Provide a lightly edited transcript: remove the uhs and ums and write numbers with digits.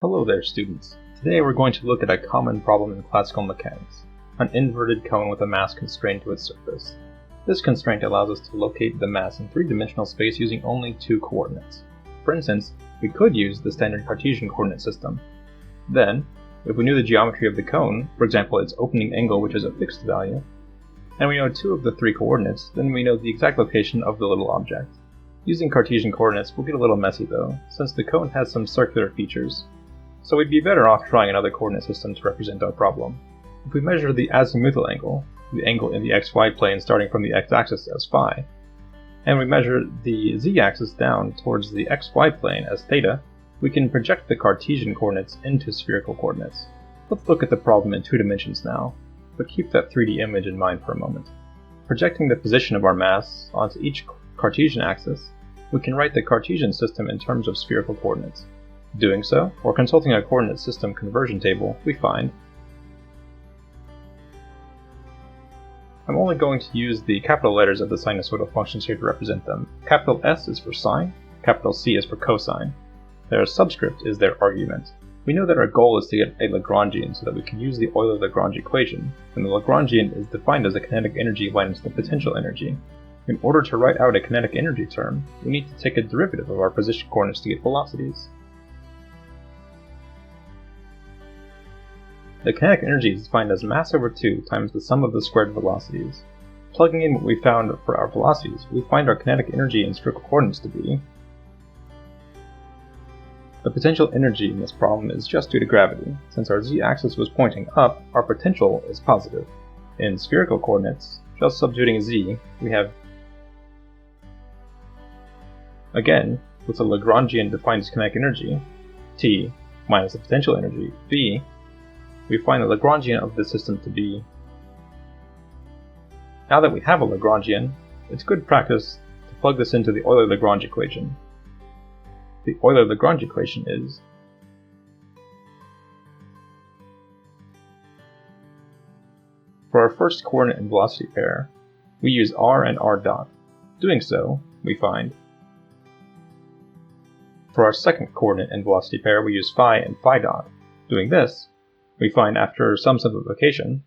Hello there, students. Today we're going to look at a common problem in classical mechanics, an inverted cone with a mass constrained to its surface. This constraint allows us to locate the mass in three-dimensional space using only two coordinates. For instance, we could use the standard Cartesian coordinate system. Then, if we knew the geometry of the cone, for example its opening angle which is a fixed value, and we know two of the three coordinates, then we know the exact location of the little object. Using Cartesian coordinates will get a little messy though, since the cone has some circular features. So we'd be better off trying another coordinate system to represent our problem. If we measure the azimuthal angle, the angle in the xy plane starting from the x-axis as phi, and we measure the z-axis down towards the xy plane as theta, we can project the Cartesian coordinates into spherical coordinates. Let's look at the problem in two dimensions now, but keep that 3D image in mind for a moment. Projecting the position of our mass onto each Cartesian axis, we can write the Cartesian system in terms of spherical coordinates. Doing so, or consulting a coordinate system conversion table, we find I'm only going to use the capital letters of the sinusoidal functions here to represent them. Capital S is for sine, capital C is for cosine. Their subscript is their argument. We know that our goal is to get a Lagrangian so that we can use the Euler-Lagrange equation, and the Lagrangian is defined as a kinetic energy minus the potential energy. In order to write out a kinetic energy term, we need to take a derivative of our position coordinates to get velocities. The kinetic energy is defined as mass over 2 times the sum of the squared velocities. Plugging in what we found for our velocities, we find our kinetic energy in spherical coordinates to be the potential energy in this problem is just due to gravity. Since our z-axis was pointing up, our potential is positive. In spherical coordinates, just substituting z, we have, again, with the Lagrangian defined as kinetic energy, T minus the potential energy, V, we find the Lagrangian of the system to be. Now that we have a Lagrangian, it's good practice to plug this into the Euler-Lagrange equation. The Euler-Lagrange equation is for our first coordinate and velocity pair, we use r and r dot. Doing so, we find for our second coordinate and velocity pair, we use phi and phi dot. Doing this, we find after some simplification